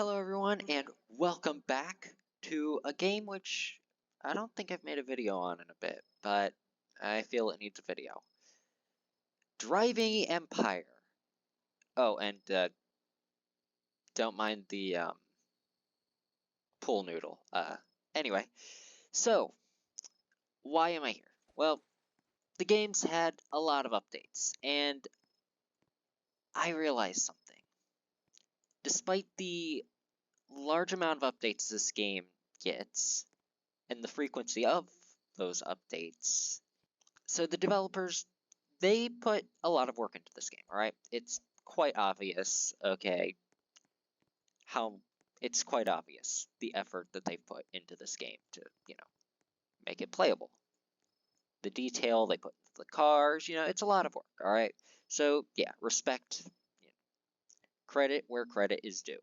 Hello everyone and welcome back to a game which I don't think I've made a video on in a bit, but I feel it needs a video. Driving Empire. Oh, and don't mind the pool noodle. Anyway, so why am I here? Well, the game's had a lot of updates, and I realized something. Despite the large amount of updates this game gets, and the frequency of those updates. So the developers, they put a lot of work into this game, alright? It's quite obvious, okay, it's quite obvious the effort that they've put into this game to, make it playable. The detail they put into the cars, it's a lot of work, alright? So, yeah, respect, credit where credit is due.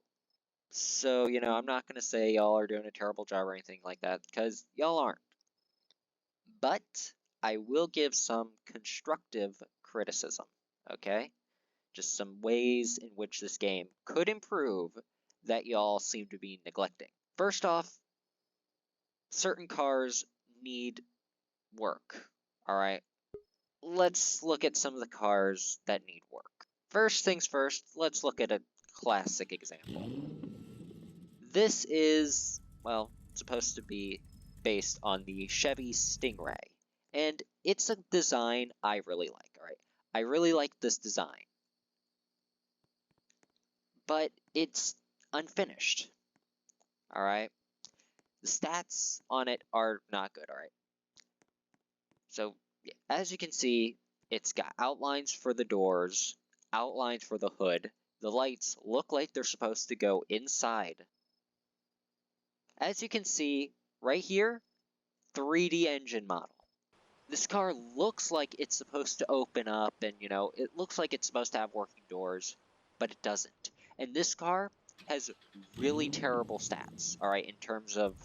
So, I'm not going to say y'all are doing a terrible job or anything like that, because y'all aren't. But I will give some constructive criticism, okay? Just some ways in which this game could improve that y'all seem to be neglecting. First off, certain cars need work, alright? Let's look at some of the cars that need work. First things first, let's look at a classic example. This is, well, supposed to be based on the Chevy Stingray. And it's a design I really like, alright? I really like this design. But it's unfinished, alright? The stats on it are not good, alright? So, yeah, as you can see, it's got outlines for the doors, outlines for the hood. The lights look like they're supposed to go inside. As you can see, right here, 3D engine model. This car looks like it's supposed to open up and, it looks like it's supposed to have working doors, but it doesn't. And this car has really terrible stats, alright, in terms of,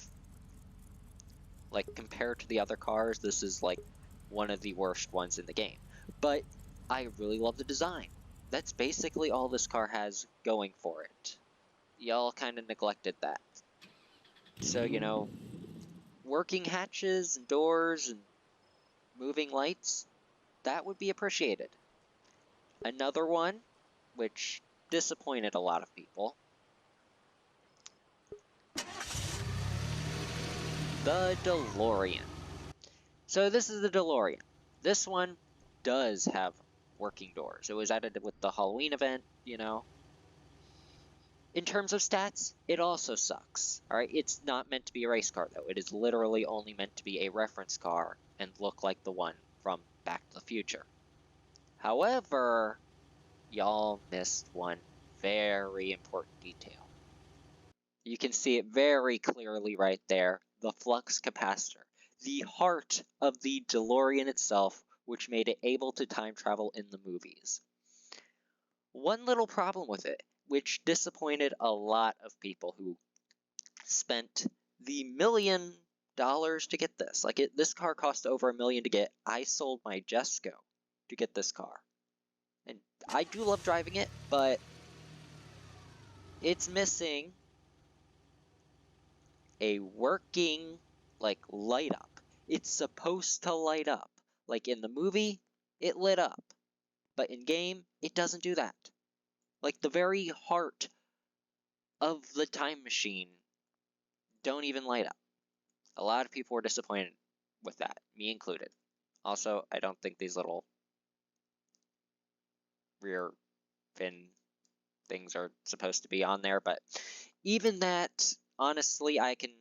like, compared to the other cars, this is, like, one of the worst ones in the game. But I really love the design. That's basically all this car has going for it. Y'all kind of neglected that. So, working hatches and doors and moving lights, that would be appreciated. Another one, which disappointed a lot of people, the DeLorean. So this is the DeLorean. This one does have working doors. It was added with the Halloween event, In terms of stats, it also sucks. Alright, it's not meant to be a race car, though. It is literally only meant to be a reference car and look like the one from Back to the Future. However, y'all missed one very important detail. You can see it very clearly right there, the flux capacitor, the heart of the DeLorean itself, which made it able to time travel in the movies. One little problem with it, which disappointed a lot of people who spent the $1 million to get this. Like, this car cost over $1 million to get. I sold my Jesco to get this car. And I do love driving it, but it's missing a working, light up. It's supposed to light up. Like, in the movie, it lit up. But in game, it doesn't do that. Like, the very heart of the time machine don't even light up. A lot of people were disappointed with that, me included. Also, I don't think these little rear fin things are supposed to be on there, but even that, honestly, I can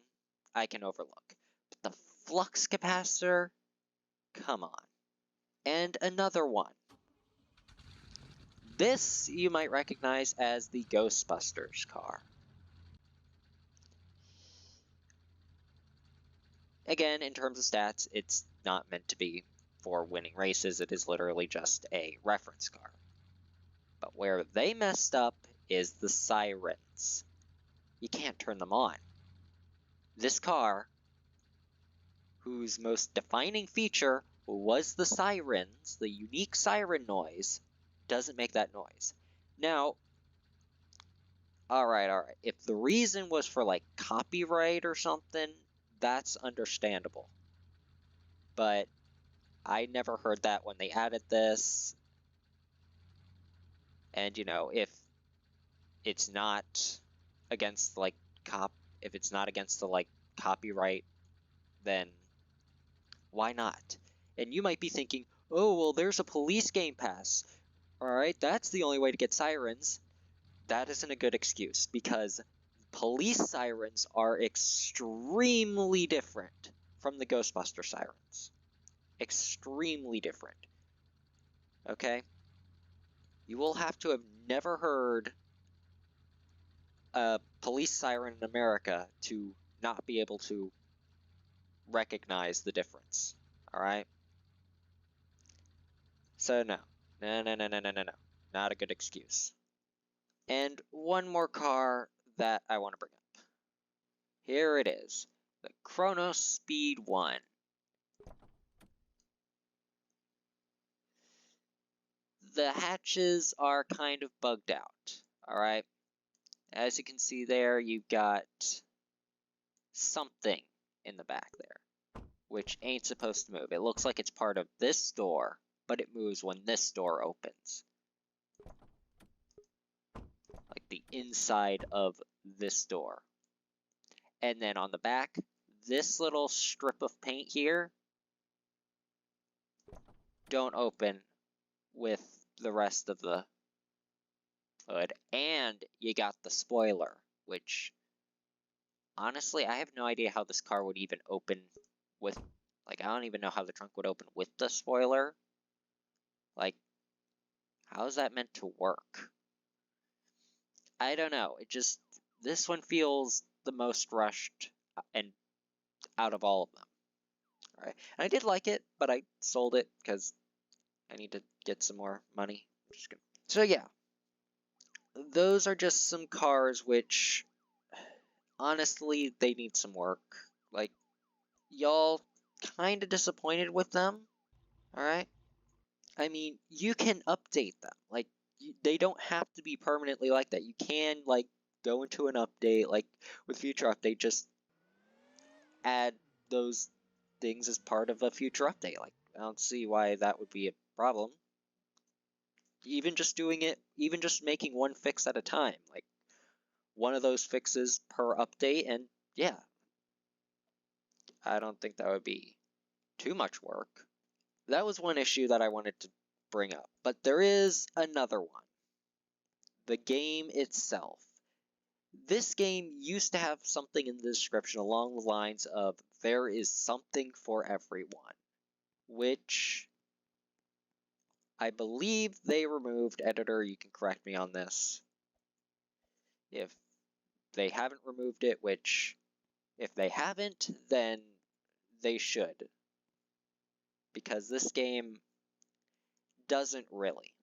overlook. But the flux capacitor, come on. And another one. This you might recognize as the Ghostbusters car. Again, in terms of stats, it's not meant to be for winning races. It is literally just a reference car. But where they messed up is the sirens. You can't turn them on. This car, whose most defining feature was the sirens, the unique siren noise, doesn't make that noise. Now, Alright, alright. If the reason was for, like, copyright or something, that's understandable. But I never heard that when they added this. And, you know, if it's not against, like, if it's not against the, like, copyright, then why not? And you might be thinking, oh, well, there's a police game pass. Alright, that's the only way to get sirens. That isn't a good excuse, because police sirens are extremely different from the Ghostbuster sirens. Extremely different. Okay? You will have to have never heard a police siren in America to not be able to recognize the difference. Alright? So no. No. Not a good excuse. And one more car that I want to bring up. Here it is. The Chronos Speed 1. The hatches are kind of bugged out, alright? As you can see there, you've got something in the back there, which ain't supposed to move. It looks like it's part of this door, but it moves when this door opens. Like the inside of this door. And then on the back, this little strip of paint here don't open with the rest of the hood. And you got the spoiler, which honestly, I have no idea how this car would even open with, like, I don't even know how the trunk would open with the spoiler. Like, how is that meant to work? I don't know. This one feels the most rushed and out of all of them. All right. And I did like it, but I sold it because I need to get some more money. So yeah, those are just some cars which, honestly, they need some work. Like, y'all kind of disappointed with them, alright? I mean, you can update them. Like, they don't have to be permanently like that. You can, like, go into an update, like, with future update, just add those things as part of a future update. Like, I don't see why that would be a problem. Even just making one fix at a time, like, one of those fixes per update, and yeah, I don't think that would be too much work. That was one issue that I wanted to bring up, but there is another one. The game itself. This game used to have something in the description along the lines of, there is something for everyone, which I believe they removed. Editor, you can correct me on this if they haven't removed it, which if they haven't, then they should. Because this game doesn't really.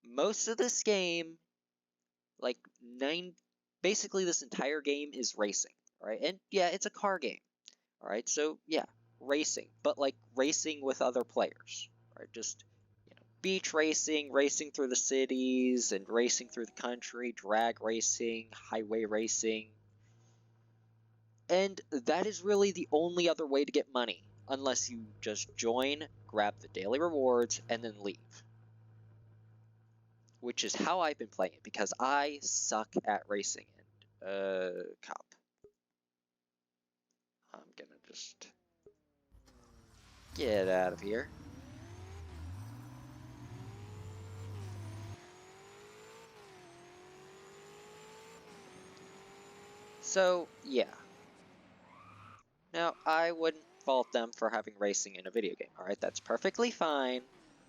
Most of this game, like basically this entire game is racing, right? And yeah, it's a car game, all right? So yeah, racing, but like racing with other players, right? Just, you know, beach racing, racing through the cities, and racing through the country, drag racing, highway racing. And that is really the only other way to get money, unless you just join, grab the daily rewards, and then leave. Which is how I've been playing it, because I suck at racing. And, cop. I'm gonna just get out of here. So, yeah. Now, I wouldn't fault them for having racing in a video game, alright? That's perfectly fine.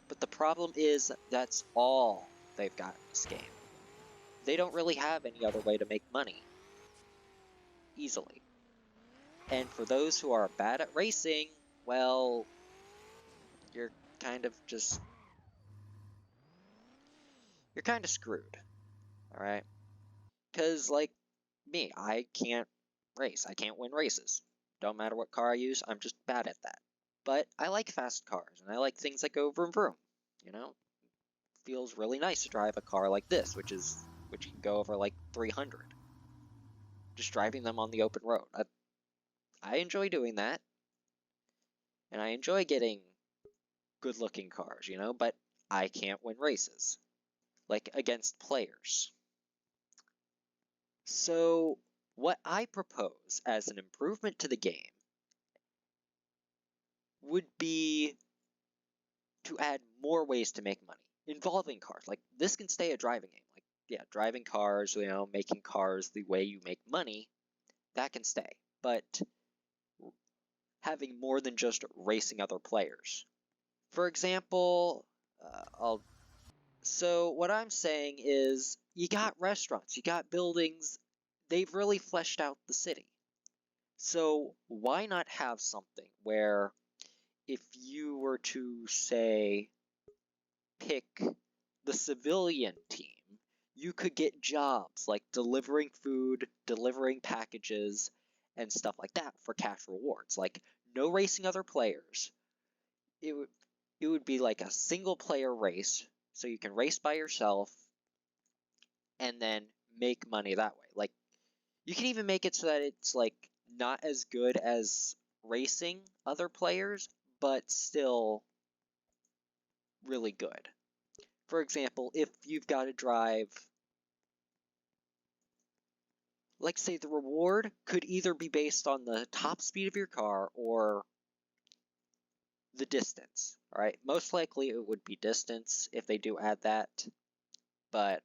But the problem is, that's all they've got in this game. They don't really have any other way to make money easily. And for those who are bad at racing, well, you're kind of screwed, alright? Because, like me, I can't race. I can't win races. Don't matter what car I use, I'm just bad at that. But I like fast cars, and I like things that go vroom vroom, you know? Feels really nice to drive a car like this, which can go over like 300. Just driving them on the open road. I enjoy doing that. And I enjoy getting good-looking cars, you know, but I can't win races. Like, against players. So, what I propose as an improvement to the game would be to add more ways to make money involving cars. Like, this can stay a driving game. Like, yeah, driving cars, you know, making cars the way you make money, that can stay. But having more than just racing other players. For example, so what I'm saying is you got restaurants, you got buildings, they've really fleshed out the city. So why not have something where if you were to, say, pick the civilian team, you could get jobs like delivering food, delivering packages, and stuff like that for cash rewards. Like, no racing other players. It would be like a single player race, so you can race by yourself and then make money that way. Like, you can even make it so that it's like not as good as racing other players, but still really good. For example, if you've got to drive, like, say the reward could either be based on the top speed of your car or the distance. All right, most likely it would be distance if they do add that. But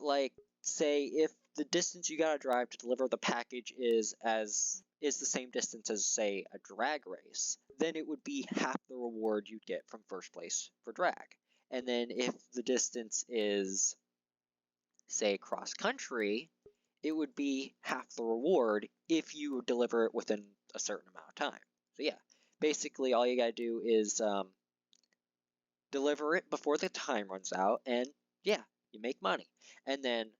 like, say if the distance you gotta drive to deliver the package is the same distance as, say, a drag race, then it would be half the reward you'd get from first place for drag. And then if the distance is, say, cross country, it would be half the reward if you deliver it within a certain amount of time. So yeah, basically all you gotta do is deliver it before the time runs out, and yeah, you make money. And then,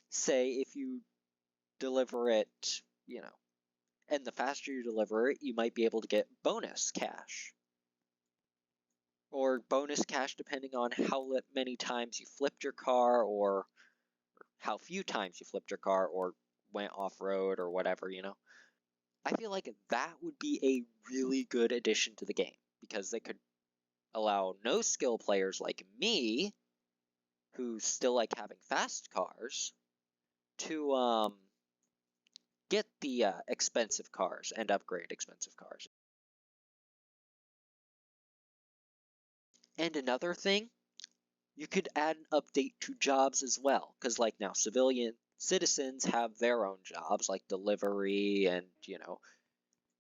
say if you deliver it, you know, and the faster you deliver it, you might be able to get bonus cash. Or bonus cash depending on how many times you flipped your car, or how few times you flipped your car, or went off-road, or whatever, you know. I feel like that would be a really good addition to the game, because they could allow no-skill players like me, who still like having fast cars, to get the expensive cars and upgrade expensive cars. And another thing, you could add an update to jobs as well, because like now civilian citizens have their own jobs, like delivery and, you know,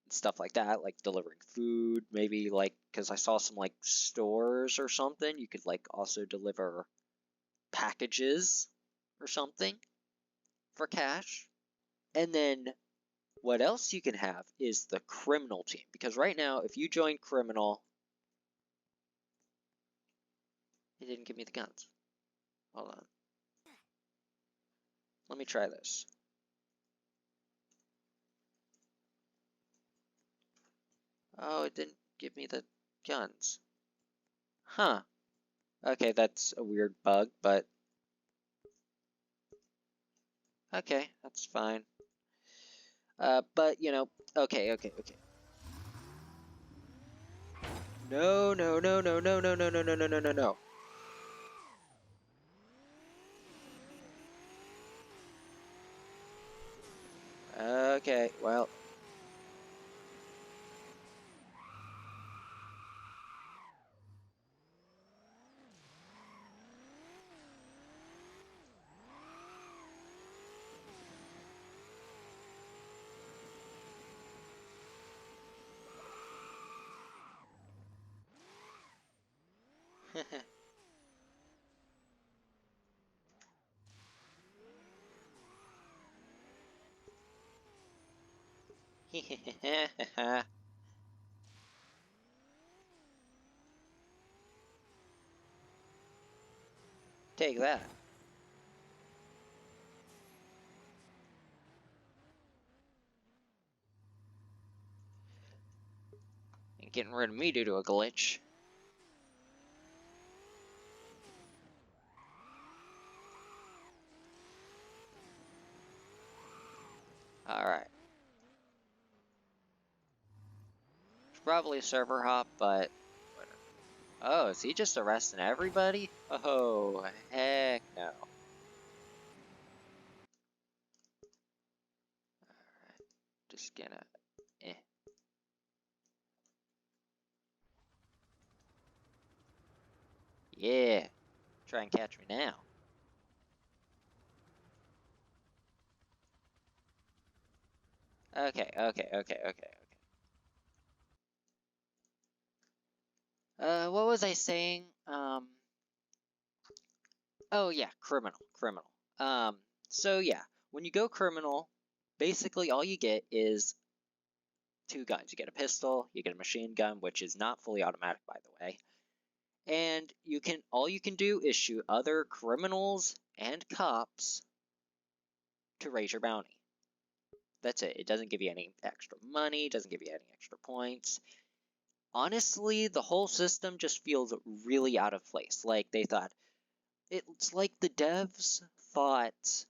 stuff like that, like delivering food, maybe, like, because I saw some like stores or something, you could like also deliver packages or something for cash. And then what else you can have is the criminal team, because right now if you join criminal, it didn't give me the guns. Hold on. Let me try this. Oh, it didn't give me the guns. Huh. Okay, that's a weird bug, but okay, that's fine. But, you know, okay. No, no, no, no, no, no, no, no, no, no, no, no, no. Okay, well. Take that. Ain't getting rid of me due to a glitch. Alright. It's probably a server hop, but whatever. Oh, is he just arresting everybody? Oh, heck no. Alright. Just gonna... Eh. Yeah. Try and catch me now. Okay. What was I saying? Oh yeah, criminal. So yeah, when you go criminal, basically all you get is two guns. You get a pistol, you get a machine gun, which is not fully automatic, by the way. And all you can do is shoot other criminals and cops to raise your bounty. That's it. It doesn't give you any extra money, doesn't give you any extra points. Honestly, the whole system just feels really out of place. Like they thought, it's like the devs thought,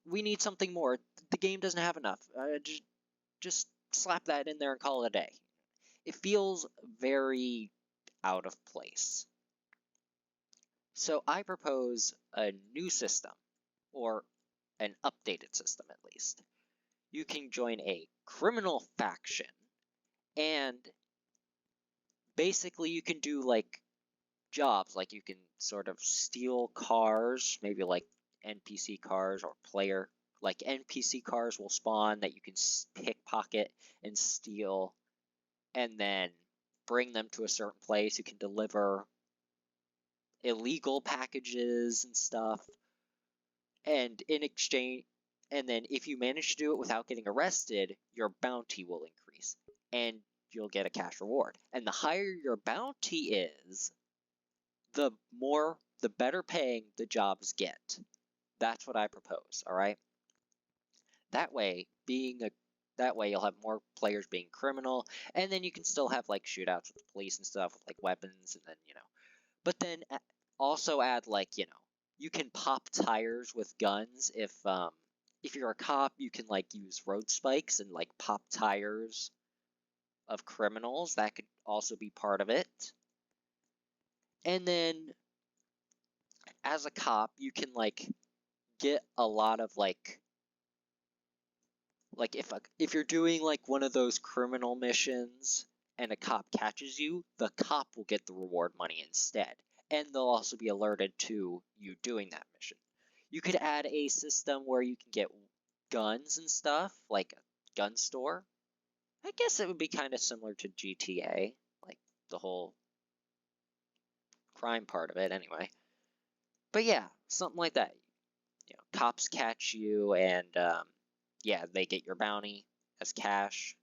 we need something more. The game doesn't have enough. Just slap that in there and call it a day. It feels very out of place. So I propose a new system, or an updated system at least. You can join a criminal faction, and basically you can do like jobs, like you can sort of steal cars, maybe like NPC cars or player, like NPC cars will spawn that you can pickpocket and steal, and then bring them to a certain place. You can deliver illegal packages and stuff, and in exchange, and then if you manage to do it without getting arrested, your bounty will increase, and you'll get a cash reward. And the higher your bounty is, the better paying the jobs get. That's what I propose, all right? That way, that way you'll have more players being criminal, and then you can still have like shootouts with the police and stuff with like weapons, and then but then also add like you can pop tires with guns. If you're a cop, you can like use road spikes and like pop tires of criminals. That could also be part of it. And then as a cop, you can like get a lot of like if you're doing like one of those criminal missions and a cop catches you, the cop will get the reward money instead, and they'll also be alerted to you doing that mission. You could add a system where you can get guns and stuff, like a gun store. I guess it would be kind of similar to GTA, like the whole crime part of it anyway. But yeah, something like that. Cops catch you, and yeah, they get your bounty as cash.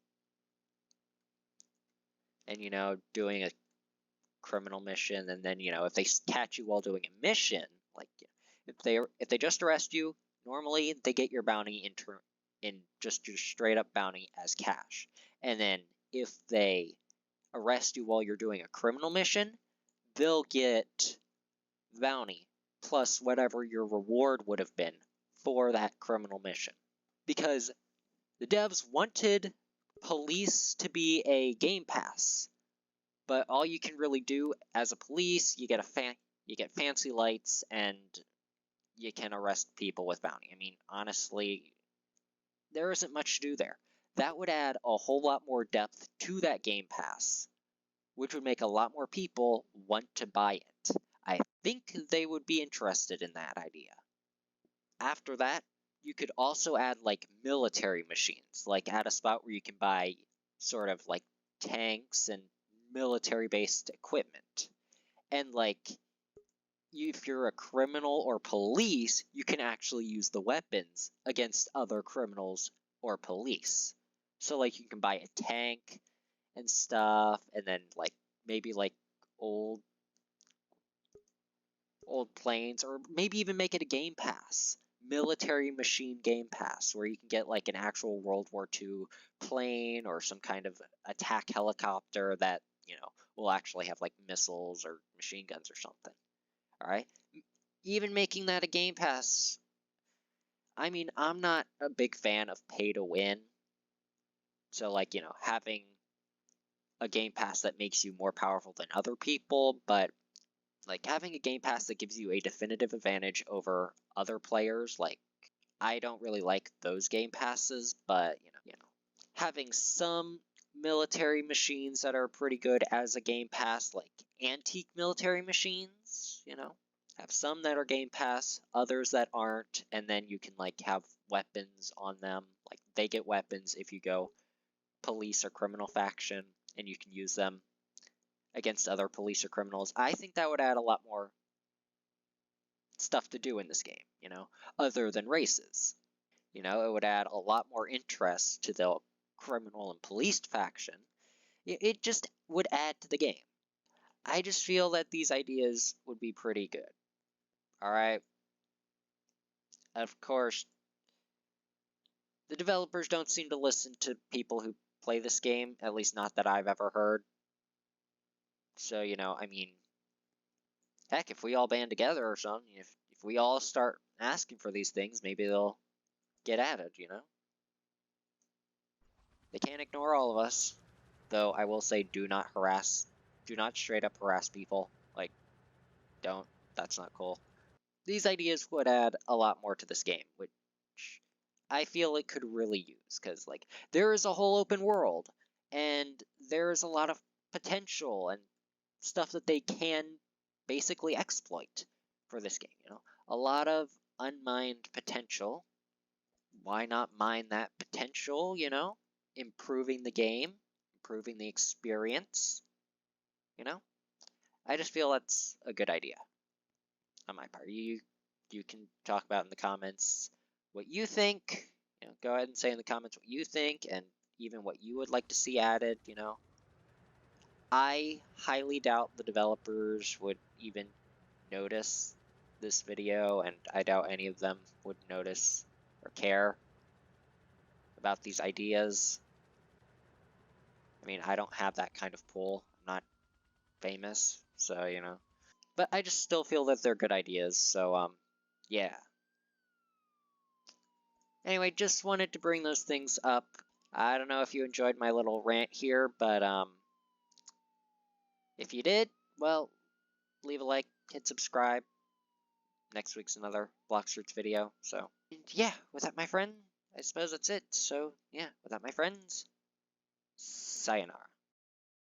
And doing a criminal mission, and then if they catch you while doing a mission, like if they just arrest you, normally they get your bounty in just your straight up bounty as cash. And then if they arrest you while you're doing a criminal mission, they'll get bounty plus whatever your reward would have been for that criminal mission. Because the devs wanted police to be a game pass, but all you can really do as a police, you get fancy lights, and you can arrest people with bounty. I mean, honestly, there isn't much to do there. That would add a whole lot more depth to that game pass, which would make a lot more people want to buy it. I think they would be interested in that idea. After that, you could also add like military machines, like at a spot where you can buy sort of like tanks and military based equipment. And like if you're a criminal or police, you can actually use the weapons against other criminals or police. So like you can buy a tank and stuff, and then like maybe like old planes, or maybe even make it a game pass. Military machine game pass, where you can get like an actual World War II plane or some kind of attack helicopter that will actually have like missiles or machine guns or something. All right, even making that a game pass, I mean, I'm not a big fan of pay to win. So, like, having a Game Pass that makes you more powerful than other people, but like having a Game Pass that gives you a definitive advantage over other players, like I don't really like those Game Passes, but having some military machines that are pretty good as a Game Pass, like antique military machines, have some that are Game Pass, others that aren't, and then you can like have weapons on them. Like they get weapons if you go police or criminal faction, and you can use them against other police or criminals. I think that would add a lot more stuff to do in this game, other than races. It would add a lot more interest to the criminal and police faction. It just would add to the game. I just feel that these ideas would be pretty good. Alright? Of course, the developers don't seem to listen to people who play this game, at least not that I've ever heard. So, I mean, heck, if we all band together or something, if we all start asking for these things, maybe they'll get added, They can't ignore all of us. Though I will say, do not straight up harass people. Like, don't. That's not cool. These ideas would add a lot more to this game, which I feel it could really use, because, like, there is a whole open world, and there's a lot of potential and stuff that they can basically exploit for this game, A lot of unmined potential. Why not mine that potential, Improving the game, improving the experience, I just feel that's a good idea on my part. You can talk about in the comments what you think. Go ahead and say in the comments what you think and even what you would like to see added, I highly doubt the developers would even notice this video, and I doubt any of them would notice or care about these ideas. I mean, I don't have that kind of pull. I'm not famous, so, But I just still feel that they're good ideas, so, yeah. Anyway, just wanted to bring those things up. I don't know if you enjoyed my little rant here, but, if you did, well, leave a like, hit subscribe. Next week's another block search video, so. And yeah, with that, my friend, I suppose that's it. So, yeah, with that, my friends, sayonara.